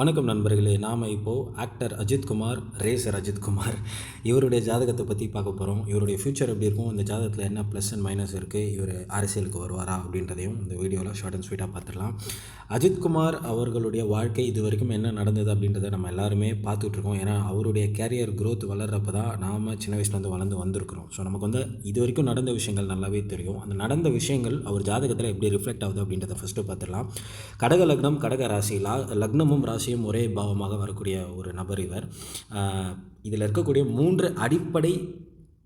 வணக்கம் நண்பர்களே. நாம் இப்போது ஆக்டர் அஜித்குமார், ரேசர் அஜித்குமார் இவருடைய ஜாதகத்தை பற்றி பார்க்க போகிறோம். இவருடைய ஃப்யூச்சர் எப்படி இருக்கும், இந்த ஜாதகத்தில் என்ன ப்ளஸ் அண்ட் மைனஸ் இருக்குது, இவர் அரசியலுக்கு வருவாரா அப்படின்றதையும் இந்த வீடியோவில் ஷார்ட் அண்ட் ஸ்வீட்டாக பார்த்துடலாம். அஜித்குமார் அவர்களுடைய வாழ்க்கை இது வரைக்கும் என்ன நடந்தது அப்படின்றத நம்ம எல்லாருமே பார்த்துட்ருக்கோம். ஏன்னா அவருடைய கேரியர் க்ரோத் வளர்கிறப்ப தான் நாம் சின்ன வயசுலேருந்து வளர்ந்து வந்திருக்கிறோம். ஸோ நமக்கு இது வரைக்கும் நடந்த விஷயங்கள் நல்லாவே தெரியும். அந்த நடந்த விஷயங்கள் அவர் ஜாதகத்தில் எப்படி ரிஃப்ளெக்ட் ஆகுது அப்படின்றத ஃபஸ்ட்டு பார்த்துடலாம். கடக லக்னம், கடக ராசி, லக்னமும் ராசியும் ஒரே பாவமாக வரக்கூடிய ஒரு நபர் இவர். இதில் இருக்கக்கூடிய 3 அடிப்படை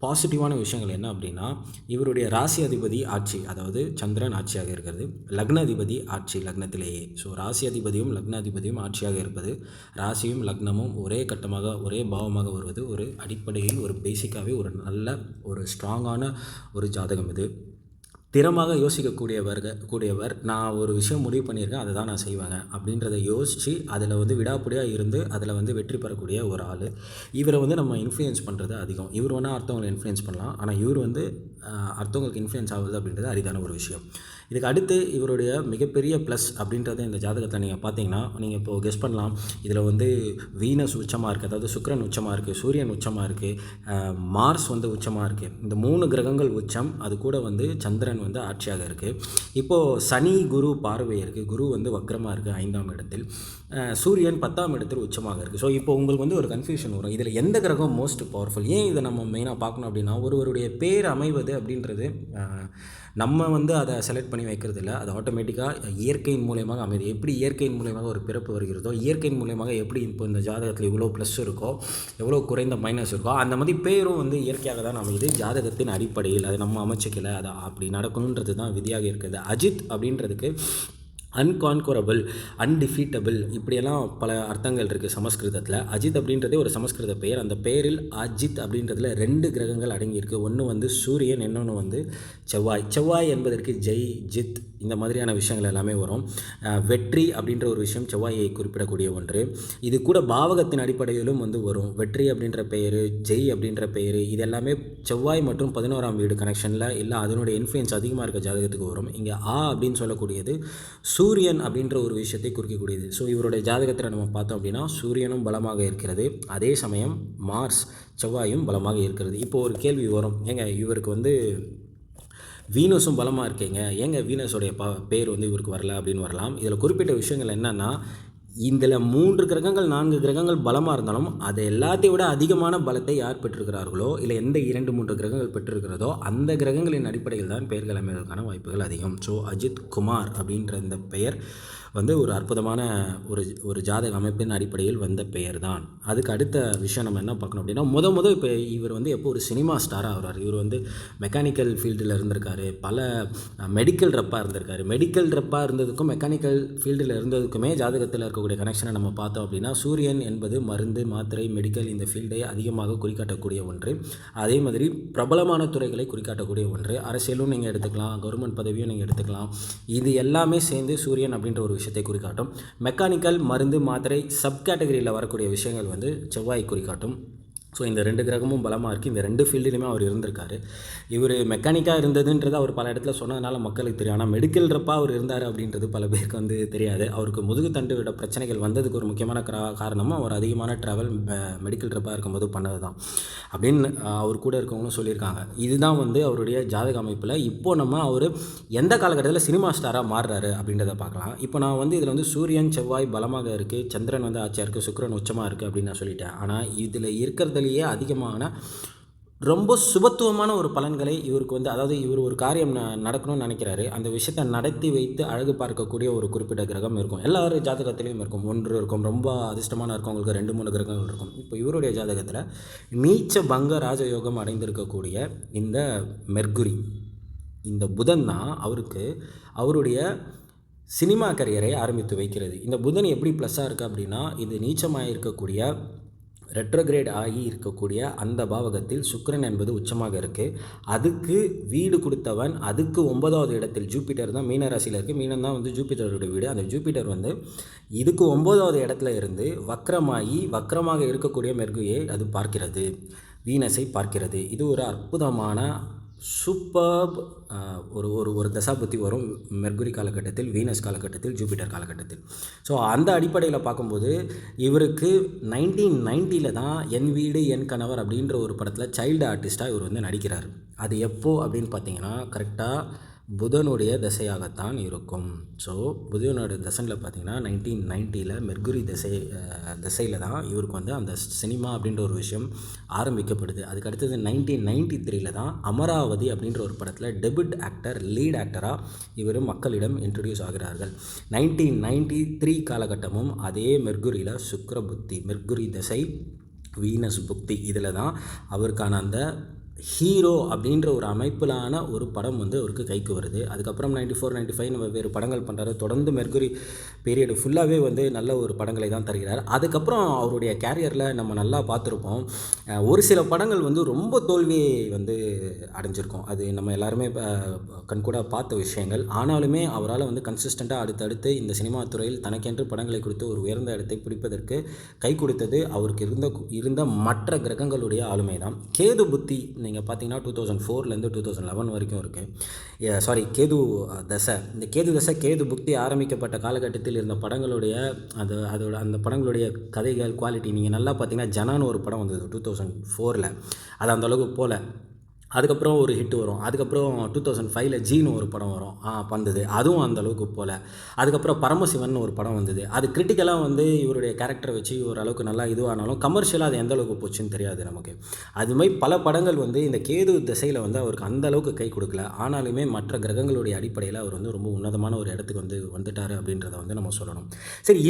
பாசிட்டிவான விஷயங்கள் என்ன அப்படின்னா, இவருடைய ராசி அதிபதி ஆட்சி, அதாவது சந்திரன் ஆட்சியாக இருக்கிறது. லக்ன அதிபதி ஆட்சி லக்னத்திலேயே. ஸோ ராசி அதிபதியும் லக்ன அதிபதியும் ஆட்சியாக இருப்பது, ராசியும் லக்னமும் ஒரே கட்டமாக ஒரே பாவமாக வருவது ஒரு அடிப்படையில் ஒரு பேசிக்காகவே ஒரு நல்ல ஒரு ஸ்ட்ராங்கான ஒரு ஜாதகம் இது. திறமாக யோசிக்கக்கூடியவர் நான் ஒரு விஷயம் முடிவு பண்ணியிருக்கேன், அதை தான் நான் செய்வேங்க அப்படின்றத யோசித்து அதில் விடாப்பிடியாக இருந்து அதில் வெற்றி பெறக்கூடிய ஒரு ஆள். இவரை நம்ம இன்ஃப்ளூயன்ஸ் பண்ணுறது அதிகம். இவர் வேணால் அடுத்தவங்களை இன்ஃப்ளூயன்ஸ் பண்ணலாம், ஆனால் இவர் அடுத்தவங்களுக்கு இன்ஃப்ளூயன்ஸ் ஆகுது அப்படின்றது அரிதான ஒரு விஷயம். இதுக்கு அடுத்து இவருடைய மிகப்பெரிய ப்ளஸ் அப்படின்றத இந்த ஜாதகத்தை நீங்கள் பார்த்தீங்கன்னா, நீங்கள் இப்போது கெஸ் பண்ணலாம். இதில் வீனஸ் உச்சமாக இருக்குது, அதாவது சுக்கிரன் உச்சமாக இருக்குது, சூரியன் உச்சமாக இருக்குது, மார்ஸ் உச்சமாக இருக்குது. இந்த 3 கிரகங்கள் உச்சம், அது கூட சந்திரன் ஆட்சியாக இருக்குது. இப்போது சனி குரு பார்வை இருக்குது, குரு வக்ரமாக இருக்குது 5ஆம் இடத்தில், சூரியன் 10ஆம் இடத்தில் உச்சமாக இருக்குது. ஸோ இப்போ உங்களுக்கு ஒரு கன்ஃபியூஷன் வரும், இதில் எந்த கிரகம் மோஸ்ட் பவர்ஃபுல். ஏன் இதை நம்ம மெயினாக பார்க்கணும் அப்படின்னா, ஒருவருடைய பேர் அமைவது அப்படின்றது நம்ம அதை செலக்ட் பண்ணி வைக்கிறது இல்லை, அது ஆட்டோமேட்டிக்காக இயற்கையின் மூலயமாக அமைது. எப்படி இயற்கையின் மூலயமாக ஒரு பிறப்பு வருகிறதோ, இயற்கையின் மூலயமாக எப்படி இப்போ இந்த ஜாதகத்தில் இவ்வளோ ப்ளஸ் இருக்கோ, எவ்வளோ குறைந்த மைனஸ் இருக்கோ, அந்த மாதிரி பேரும் இயற்கையாக தான் அமைது. ஜாதகத்தின் அடிப்படையில் அதை நம்ம அமைச்சிக்கல, அதை அப்படி நடக்கணுன்றது தான் விதியாக இருக்குது. அஜித் அப்படின்றதுக்கு அன்கான்குரபிள், அன்டிஃபீட்டபிள், இப்படியெல்லாம் பல அர்த்தங்கள் இருக்குது சமஸ்கிருதத்தில். அஜித் அப்படின்றதே ஒரு சமஸ்கிருத பெயர். அந்த பெயரில் அஜித் அப்படின்றதுல 2 கிரகங்கள் அடங்கியிருக்கு. ஒன்று சூரியன், இன்னொன்று செவ்வாய். செவ்வாய் என்பதற்கு ஜெய், ஜித், இந்த மாதிரியான விஷயங்கள் எல்லாமே வரும். வெற்றி அப்படின்ற ஒரு விஷயம் செவ்வாயை குறிப்பிடக்கூடிய ஒன்று. இது கூட பாவகத்தின் அடிப்படையிலும் வரும். வெற்றி அப்படின்ற பெயர், ஜெய் அப்படின்ற பெயர், இது எல்லாமே செவ்வாய் மற்றும் 11ஆம் வீடு கனெக்ஷனில் இல்லை, அதனுடைய இன்ஃப்ளூயன்ஸ் அதிகமாக இருக்க ஜாதகத்துக்கு வரும். இங்கே அப்படின்னு சொல்லக்கூடியது சூரியன் அப்படின்ற ஒரு விஷயத்தை குறிக்கக்கூடியது. ஸோ இவருடைய ஜாதகத்தில் நம்ம பார்த்தோம் அப்படின்னா, சூரியனும் பலமாக இருக்கிறது, அதே சமயம் மார்ஸ் செவ்வாயும் பலமாக இருக்கிறது. இப்போது ஒரு கேள்வி வரும், ஏங்க இவருக்கு வீனஸும் பலமாக இருக்கீங்க, ஏங்க வீனஸோடைய பேர் இவருக்கு வரல அப்படின்னு வரலாம். இதில் குறிப்பிட்ட விஷயங்கள் என்னென்னா, இதில் 3 கிரகங்கள் 4 கிரகங்கள் பலமாக இருந்தாலும் அதை எல்லாத்தையும் விட அதிகமான பலத்தை யார் பெற்றிருக்கிறார்களோ, இல்லை எந்த 2 3 கிரகங்கள் பெற்றிருக்கிறதோ அந்த கிரகங்களின் அடிப்படையில் தான் பெயர்கள் அமைவதற்கான வாய்ப்புகள் அதிகம். ஸோ அஜித் குமார் அப்படின்ற இந்த பெயர் ஒரு அற்புதமான ஒரு ஜாதக அமைப்பின் அடிப்படையில் வந்த பெயர் தான். அதுக்கு அடுத்த விஷயம் நம்ம என்ன பார்க்கணும் அப்படின்னா, இப்போ இவர் எப்போ ஒரு சினிமா ஸ்டாராக ஆகிறார். இவர் மெக்கானிக்கல் ஃபீல்டில் இருந்திருக்காரு, பல மெடிக்கல் ரெப்பாக இருந்திருக்காரு. மெடிக்கல் ரெப்பாக இருந்ததுக்கும் மெக்கானிக்கல் ஃபீல்டில் இருந்ததுக்குமே ஜாதகத்தில் இருக்கக்கூடிய கனெக்ஷனை நம்ம பார்த்தோம் அப்படின்னா, சூரியன் என்பது மருந்து, மாத்திரை, மெடிக்கல், இந்த ஃபீல்டை அதிகமாக குறிக்காட்டக்கூடிய ஒன்று. அதே மாதிரி பிரபலமான துறைகளை குறிக்காட்டக்கூடிய ஒன்று. அரசியலும் நீங்கள் எடுத்துக்கலாம், கவர்மெண்ட் பதவியும் நீங்கள் எடுத்துக்கலாம். இது எல்லாமே சேர்ந்து சூரியன் அப்படின்ற ஒரு விஷயத்தை குறிக்காட்டும். மெக்கானிக்கல், மருந்து, மாத்திரை, சப் கேட்டகரியில் வரக்கூடிய விஷயங்கள் செவ்வாய் குறிக்காட்டும். ஸோ இந்த 2 கிரகமும் பலமாக இருக்குது. இந்த 2 ஃபீல்டுலையுமே அவர் இருந்திருக்காரு. இவர் மெக்கானிக்காக இருந்ததுன்றது அவர் பல இடத்துல சொன்னதுனால மக்களுக்கு தெரியும். ஆனால் மெடிக்கல் ரப்பாக அவர் இருந்தார் அப்படின்றது பல பேருக்கு தெரியாது. அவருக்கு முதுகுத்தண்டு விட பிரச்சனைகள் வந்ததுக்கு ஒரு முக்கியமான காரணமும் அவர் அதிகமான ட்ராவல் மெடிக்கல் ரப்பாக இருக்கும்போது பண்ணது தான் அப்படின்னு அவர் கூட இருக்கவங்களும் சொல்லியிருக்காங்க. இதுதான் அவருடைய ஜாதக அமைப்பில். இப்போது நம்ம அவர் எந்த காலகட்டத்தில் சினிமா ஸ்டாராக மாறுறாரு அப்படின்றத பார்க்கலாம். இப்போ நான் இதில் சூரியன் செவ்வாய் பலமாக இருக்குது, சந்திரன் ஆட்சியாக இருக்குது, சுக்கிரன் உச்சமாக இருக்குது அப்படின்னு நான் சொல்லிட்டேன். ஆனால் இதில் இருக்கிறதுலேயே அதிகமான ரொம்ப சுபத்துவமான ஒரு பலன்களை இவருக்கு அதாவது இவர் ஒரு காரியம் நடக்கணும்னு நினைக்கிறாரு, அந்த விஷயத்தை நடத்தி வைத்து அழகு பார்க்கக்கூடிய ஒரு குறிப்பிட்ட கிரகம் இருக்கும். எல்லாரும் ஜாதகத்திலையும் இருக்கும், 1 இருக்கும். ரொம்ப அதிர்ஷ்டமான இருக்கவங்களுக்கு 2 3 கிரகங்கள் இருக்கும். இப்போ இவருடைய ஜாதகத்தில் நீச்ச பங்க ராஜயோகம் அடைந்திருக்கக்கூடிய இந்த மெர்குரி, இந்த புதன் தான் அவருடைய சினிமா கரியரை ஆரம்பித்து வைக்கிறது. இந்த புதன் எப்படி ப்ளஸ்ஸாக இருக்குது அப்படின்னா, இது நீச்சமாக இருக்கக்கூடிய ரெட்ரோகிரேட் ஆகி இருக்கக்கூடிய அந்த பாவகத்தில் சுக்கிரன் என்பது உச்சமாக இருக்குது. அதுக்கு வீடு கொடுத்தவன், அதுக்கு 9வது இடத்தில் ஜூபிட்டர் தான் மீன ராசியில் இருக்குது. மீனம் தான் ஜூபிட்டருடைய வீடு. அந்த ஜூபிட்டர் இதுக்கு 9வது இடத்துல இருந்து வக்கரமாக இருக்கக்கூடிய மெர்குரியை அது பார்க்கிறது, வீனஸை பார்க்கிறது. இது ஒரு அற்புதமான சூப்பர்ப் ஒரு ஒரு ஒரு தசாபுத்தி வரும் மெர்க்குரி காலகட்டத்தில், வீனஸ் காலகட்டத்தில், ஜூபிட்டர் காலகட்டத்தில். ஸோ அந்த அடிப்படையில் பார்க்கும்போது இவருக்கு 1990 தான் என் வீடு என் கணவர் அப்படின்ற ஒரு படத்தில் சைல்டு ஆர்டிஸ்ட்டாக இவர் வந்து நடிக்கிறார். அது எப்போ அப்படின்னு பார்த்தீங்கன்னா கரெக்டாக புதனுடைய திசையாகத்தான் இருக்கும். ஸோ புதனுடைய தசனில் பார்த்தீங்கன்னா 1990 மெர்க்குரி திசையில் தான் இவருக்கு வந்து அந்த சினிமா அப்படின்ற ஒரு விஷயம் ஆரம்பிக்கப்படுது. அதுக்கு அடுத்தது 1993 தான் அமராவதி அப்படின்ற ஒரு படத்தில் டெபியூட் ஆக்டர், லீட் ஆக்டராக இவர் மக்களிடம் இன்ட்ரடியூஸ் ஆகிறார்கள். 1993 காலகட்டமும் அதே மெர்க்குரியில் சுக்கிர புத்தி, மெர்க்குரி திசை, வீனஸ் புக்தி, இதில் தான் அவருக்கான அந்த ஹீரோ அப்படின்ற ஒரு அமைப்பிலான ஒரு படம் வந்து அவருக்கு கைக்கு வருது. அதுக்கப்புறம் 94, 95 நம்ம வேறு படங்கள் பண்ணுறாரு. தொடர்ந்து மெர்க்குரி பீரியடு ஃபுல்லாகவே வந்து நல்ல ஒரு படங்களை தான் தருகிறார். அதுக்கப்புறம் அவருடைய கேரியரில் நம்ம நல்லா பார்த்துருப்போம். ஒரு சில படங்கள் வந்து ரொம்ப தோல்வியை வந்து அடைஞ்சிருக்கும். அது நம்ம எல்லாருமே கண்கூட பார்த்த விஷயங்கள். ஆனாலுமே அவரால் வந்து கன்சிஸ்டண்ட்டாக அடுத்தடுத்து இந்த சினிமா துறையில் தனக்கென்று படங்களை கொடுத்து ஒரு உயர்ந்த இடத்தை பிடிப்பதற்கு கை கொடுத்தது அவருக்கு இருந்த மற்ற கிரகங்களுடைய ஆளுமை தான். கேது புத்தி நீங்கள் பார்த்தீங்கன்னா 2004லேருந்து 2011 வரைக்கும் இருக்குது. கேது தசை. இந்த கேது தசை, கேது புக்தி ஆரம்பிக்கப்பட்ட காலகட்டத்தில் இருந்த படங்களுடைய அந்த படங்களுடைய கதைகள் குவாலிட்டி நீங்கள் நல்லா பார்த்தீங்கன்னா ஜனான்னு ஒரு படம் வந்தது 2004. அது அந்தளவுக்கு போல. அதுக்கப்புறம் ஒரு ஹிட் வரும். அதுக்கப்புறம் 2005 ஜீனு ஒரு படம் வரும், வந்தது. அதுவும் அந்தளவுக்கு போல். அதுக்கப்புறம் பரமசிவன் ஒரு படம் வந்தது. அது கிரிட்டிக்கலாக வந்து இவருடைய கேரக்டரை வச்சு ஓரளவுக்கு நல்லா இதுவானாலும் கமர்ஷியலாக அது எந்த அளவுக்கு போச்சுன்னு தெரியாது நமக்கு. அதுமாதிரி பல படங்கள் வந்து இந்த கேது திசையில் வந்து அவருக்கு அந்தளவுக்கு கை கொடுக்கல. ஆனாலுமே மற்ற கிரகங்களுடைய அடிப்படையில் அவர் வந்து ரொம்ப உன்னதமான ஒரு இடத்துக்கு வந்துட்டார் அப்படின்றத வந்து நம்ம சொல்லணும். சரி,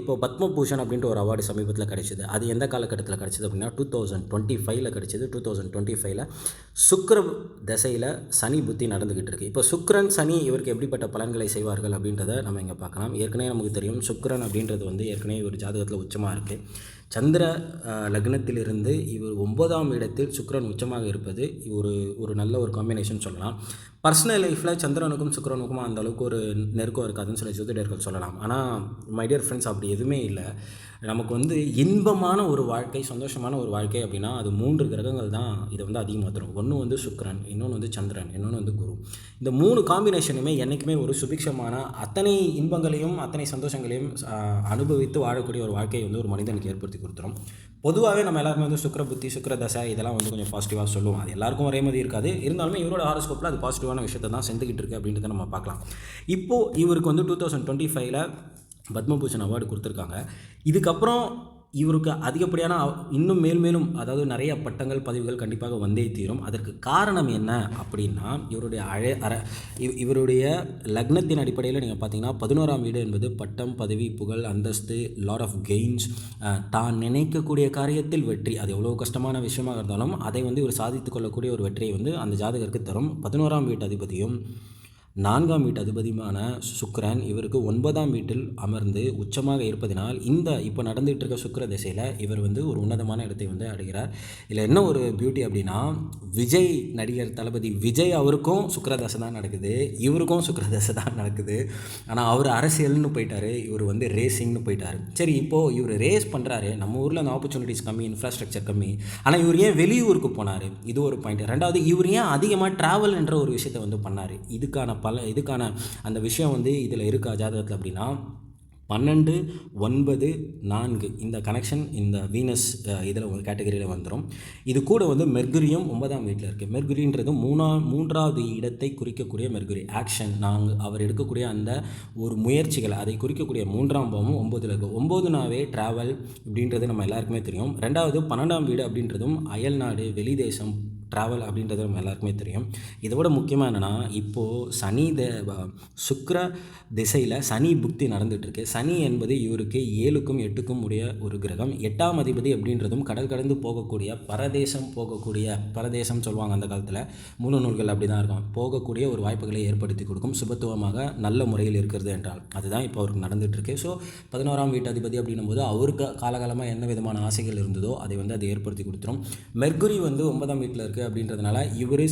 இப்போ பத்மபூஷன் அப்படின்ற ஒரு அவார்டு சமீபத்தில் கிடைச்சிது. அது எந்த காலகட்டத்தில் கிடைச்சிது அப்படின்னா 2025 கிடைச்சிது. 2025 சுக்கிர தசையில் சனி புத்தி நடந்துக்கிட்டு இருக்குது. இப்போ சுக்கிரன், சனி இவருக்கு எப்படிப்பட்ட பலன்களை செய்வார்கள் அப்படின்றத நம்ம இங்கே பார்க்கலாம். ஏற்கனவே நமக்கு தெரியும் சுக்கிரன் அப்படின்றது வந்து ஏற்கனவே ஒரு ஜாதகத்தில் உச்சமாக இருக்குது. சந்திர லக்னத்திலிருந்து இவர் 9ஆம் இடத்தில் சுக்கிரன் உச்சமாக இருப்பது ஒரு நல்ல ஒரு காம்பினேஷன் சொல்லலாம். பர்சனல் லைஃப்பில் சந்திரனுக்கும் சுக்கிரனுக்கும் அந்த அளவுக்கு ஒரு நெருக்கம் இருக்காதுன்னு சொல்லி ஜோதிடர்கள் சொல்லலாம். ஆனால் மை டியர் ஃப்ரெண்ட்ஸ், அப்படி எதுவுமே இல்லை. நமக்கு வந்து இன்பமான ஒரு வாழ்க்கை, சந்தோஷமான ஒரு வாழ்க்கை அப்படின்னா அது 3 கிரகங்கள் தான் இதை வந்து அதிகமாக தரும். ஒன்று வந்து சுக்கிரன், இன்னொன்று வந்து சந்திரன், இன்னொன்று வந்து குரு. இந்த 3 காம்பினேஷனுமே என்றைக்குமே ஒரு சுபிக்ஷமான அத்தனை இன்பங்களையும் அத்தனை சந்தோஷங்களையும் அனுபவித்து வாழக்கூடிய ஒரு வாழ்க்கையை வந்து ஒரு மனிதனுக்கு ஏற்படுத்தி கொடுத்துரும். பொதுவாகவே நம்ம எல்லாருமே வந்து சுக்கிர புத்தி, சுக்கிர தசை இதெல்லாம் வந்து கொஞ்சம் பாசிட்டிவாக சொல்லுவோம். அது எல்லாருக்கும் ஒரே மாதிரி இருக்காது. இருந்தாலுமே இவரோட ஹாரோஸ்கோப்பில் அது பாசிட்டிவான விஷயத்தை தான் செஞ்சுக்கிட்டு இருக்குது அப்படின்றத நம்ம பார்க்கலாம். இப்போது இவருக்கு வந்து 2025 பத்மபூஷன் அவார்டு கொடுத்துருக்காங்க. இதுக்கப்புறம் இவருக்கு அதிகப்படியான இன்னும் மேலும் அதாவது நிறைய பட்டங்கள், பதவிகள் கண்டிப்பாக வந்தே தீரும். அதற்கு காரணம் என்ன அப்படின்னா இவருடைய லக்னத்தின் அடிப்படையில் நீங்கள் பார்த்தீங்கன்னா 11ஆம் வீடு என்பது பட்டம், பதவி, புகழ், அந்தஸ்து, லாட் ஆஃப் கெயின்ஸ், தான் நினைக்கக்கூடிய காரியத்தில் வெற்றி. அது எவ்வளோ கஷ்டமான விஷயமாக இருந்தாலும் அதை வந்து இவர் சாதித்து கொள்ளக்கூடிய ஒரு வெற்றியை வந்து அந்த ஜாதகருக்கு தரும். 11ஆம் வீட்டு அதிபதியும் 4ஆம் வீட்டு அதிபதியுமான சுக்கிரன் இவருக்கு 9ஆம் வீட்டில் அமர்ந்து உச்சமாக இருப்பதனால் இப்போ நடந்துகிட்டு இருக்க சுக்கிர திசையில் இவர் வந்து ஒரு உன்னதமான இடத்தை வந்து அடைகிறார். இதில் என்ன ஒரு பியூட்டி அப்படின்னா, விஜய் நடிகர் தளபதி விஜய் அவருக்கும் சுக்கிரதசை தான் நடக்குது, இவருக்கும் சுக்கிரதசை தான் நடக்குது. ஆனால் அவர் அரசியல்னு போயிட்டார், இவர் வந்து ரேசிங்னு போயிட்டார். சரி, இப்போது இவர் ரேஸ் பண்ணுறாரு. நம்ம ஊரில் அந்த ஆப்பர்ச்சுனிட்டிஸ் கம்மி, இன்ஃப்ராஸ்ட்ரக்சர் கம்மி. ஆனால் இவர் ஏன் வெளியூருக்கு போனார்? இது ஒரு பாயிண்ட். ரெண்டாவது, இவர் ஏன் அதிகமாக ட்ராவல் என்ற ஒரு விஷயத்தை வந்து பண்ணார்? இதுக்கான அந்த விஷயம் வந்து இதில் இருக்கா ஜாதகத்தில் அப்படின்னா 12, 9, 4 இந்த கனெக்ஷன் இந்த வீனஸ் இதில் ஒரு கேட்டகரியில் வந்துடும். இது கூட வந்து மெர்க்குரியும் 9ஆம் வீட்டில் இருக்குது. மெர்க்குரின்றது 3ஆவது இடத்தை குறிக்கக்கூடிய மெர்க்குரி ஆக்ஷன். அவர் எடுக்கக்கூடிய அந்த ஒரு முயற்சிகள் அதை குறிக்கக்கூடிய 3ஆம் பாவமும் 9ல் இருக்குது. 9னாவே ட்ராவல் இப்படின்றது நம்ம எல்லாருக்குமே தெரியும். ரெண்டாவது 12ஆம் வீடு அப்படின்றதும் அயல்நாடு, வெளிதேசம், ட்ராவல் அப்படின்றது நம்ம எல்லாருக்குமே தெரியும். இதை விட முக்கியமாக என்னென்னா, இப்போது சுக்கிர திசையில் சனி புக்தி நடந்துகிட்ருக்கு. சனி என்பது இவருக்கு 7க்கும் 8க்கும் உடைய ஒரு கிரகம். 8ஆம் அதிபதி அப்படின்றதும் கடல் கடந்து போகக்கூடிய பரதேசம் சொல்லுவாங்க அந்த காலத்தில். மூல நூல்கள் அப்படி தான் இருக்கும். போகக்கூடிய ஒரு வாய்ப்புகளை ஏற்படுத்தி கொடுக்கும், சுபத்துவமாக நல்ல முறையில் இருக்கிறது என்றால். அதுதான் இப்போ அவருக்கு நடந்துகிட்ருக்கு. ஸோ 11ஆம் வீட்டு அதிபதி அப்படின்னும் போது அவருக்கு காலகாலமாக என்ன விதமான ஆசைகள் இருந்ததோ அதை வந்து அதை ஏற்படுத்தி கொடுத்துரும். மெர்க்குரி வந்து 9ஆம் வீட்டில் இருக்குது அப்படின்றதுனால இவர்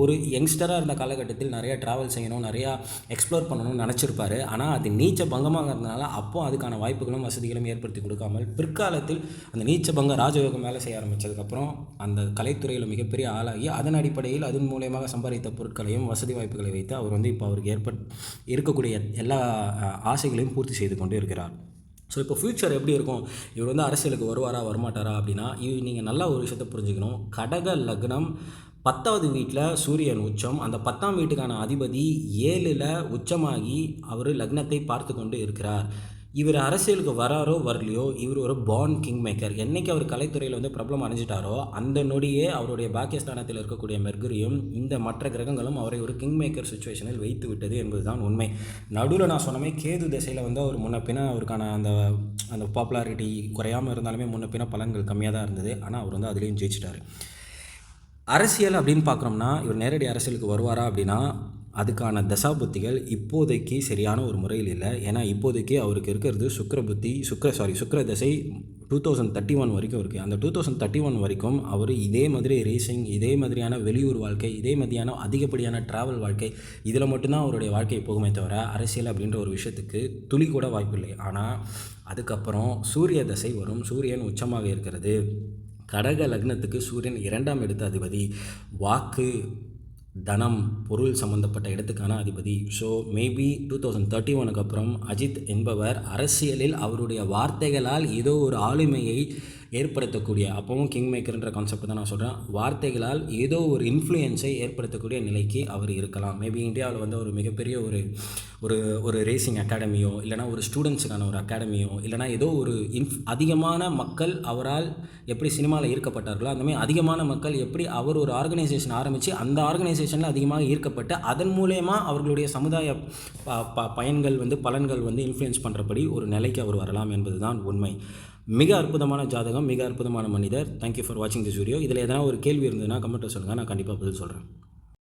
ஒரு யங்ஸ்டராக இருந்த காலகட்டத்தில் நிறையா ட்ராவல் செய்யணும், நிறையா எக்ஸ்ப்ளோர் பண்ணணும்னு நினச்சிருப்பாரு. ஆனால் அது நீச்ச பங்கமாகறதுனால அப்போது அதுக்கான வாய்ப்புகளும் வசதிகளும் ஏற்படுத்தி கொடுக்காமல் பிற்காலத்தில் அந்த நீச்ச பங்க ராஜயோகம் வேலை செய்ய ஆரம்பித்ததுக்கப்புறம் அந்த கலைத்துறையில் மிகப்பெரிய ஆளாகி அதன் அடிப்படையில் அதன் மூலியமாக சம்பாதித்த பொருட்களையும் வசதி வாய்ப்புகளை வைத்து அவர் வந்து இப்போ அவருக்கு இருக்கக்கூடிய எல்லா ஆசைகளையும் பூர்த்தி செய்து கொண்டு இருக்கிறார். ஸோ இப்போ ஃப்யூச்சர் எப்படி இருக்கும், இவர் வந்து அரசியலுக்கு வருவாரா வரமாட்டாரா அப்படின்னா, நீங்கள் நல்லா ஒரு விஷயத்தை புரிஞ்சுக்கணும். கடக லக்னம் 10வது வீட்டில் சூரியன் உச்சம், அந்த 10ஆம் வீட்டுக்கான அதிபதி 7ல் உச்சமாகி அவர் லக்னத்தை பார்த்து கொண்டு இருக்கிறார். இவர் அரசியலுக்கு வராரோ வரலையோ, இவர் ஒரு பார்ன் கிங் மேக்கர். என்றைக்கு அவர் கலைத்துறையில் வந்து பிரபலம் அடைஞ்சிட்டாரோ அந்த நொடியே அவருடைய பாக்கியஸ்தானத்தில் இருக்கக்கூடிய மெர்குரியும் இந்த மற்ற கிரகங்களும் அவரை ஒரு கிங் மேக்கர் சுச்சுவேஷனில் வைத்து விட்டது என்பது தான் உண்மை. நடுவில் நான் சொன்னமே கேது திசையில் வந்து அவர் முன்னப்பின அவருக்கான அந்த பாப்புலாரிட்டி குறையாமல் இருந்தாலுமே முன்னப்பின பலன்கள் கம்மியாக தான் இருந்தது. ஆனால் அவர் வந்து அதுலேயும் ஜெயிச்சிட்டார். அரசியல் அப்படின்னு பார்க்குறோம்னா இவர் நேரடி அரசியலுக்கு வருவாரா அப்படின்னா அதுக்கான தசாபுத்திகள் இப்போதைக்கு சரியான ஒரு முறையில் இல்லை. ஏன்னா இப்போதைக்கு அவருக்கு இருக்கிறது சுக்கிர தசை 2031 வரைக்கும் இருக்குது. அந்த 2031 வரைக்கும் அவர் இதே மாதிரி ரேசிங், இதே மாதிரியான வெளியூர் வாழ்க்கை, இதே மாதிரியான அதிகப்படியான ட்ராவல் வாழ்க்கை, இதில் மட்டும்தான் அவருடைய வாழ்க்கை போகுமே தவிர அரசியல் அப்படின்ற ஒரு விஷயத்துக்கு துளி கூட வாய்ப்பில்லை. ஆனால் அதுக்கப்புறம் சூரிய தசை வரும். சூரியன் உச்சமாக இருக்கிறது. கடக லக்னத்துக்கு சூரியன் 2ஆம் இடத்து அதிபதி, வாக்கு, தனம், பொருள் சம்பந்தப்பட்ட இடத்துக்கான அதிபதி. ஸோ மேபி 2031க்கு அப்புறம் அஜித் என்பவர் அரசியலில் அவருடைய வார்த்தைகளால் ஏதோ ஒரு ஆளுமையை ஏற்படுத்தக்கூடிய, அப்பவும் கிங் மேக்கர்ன்ற கான்செப்ட் தான் நான் சொல்கிறேன், வார்த்தைகளால் ஏதோ ஒரு இன்ஃப்ளூயன்ஸை ஏற்படுத்தக்கூடிய நிலைக்கு அவர் இருக்கலாம். மேபி இந்தியாவில் வந்து ஒரு மிகப்பெரிய ஒரு ரேசிங் அகாடமியோ இல்லைனா ஒரு ஸ்டூடெண்ட்ஸுக்கான ஒரு அகாடமியோ இல்லைனா ஏதோ ஒரு அதிகமான மக்கள் அவரால் எப்படி சினிமாவில் ஈர்க்கப்பட்டார்களோ அந்தமாதிரி அதிகமான மக்கள் எப்படி அவர் ஒரு ஆர்கனைசேஷன் ஆரம்பித்து அந்த ஆர்கனைசேஷனில் அதிகமாக ஈர்க்கப்பட்டு அதன் மூலயமா அவர்களுடைய சமுதாய பலன்கள் வந்து இன்ஃப்ளூயன்ஸ் பண்ணுறபடி ஒரு நிலைக்கு அவர் வரலாம் என்பது தான் உண்மை. மிக அற்புதமான ஜாதகம், மிக அற்புதமான மனிதர். தேங்க்யூ ஃபார் வாட்சிங் திஸ் வீடியோ. இதில் எதனா ஒரு கேள்வி இருந்ததுன்னா கமெண்ட்டில் சொல்லுங்கள், நான் கண்டிப்பாக பதில் சொல்கிறேன்.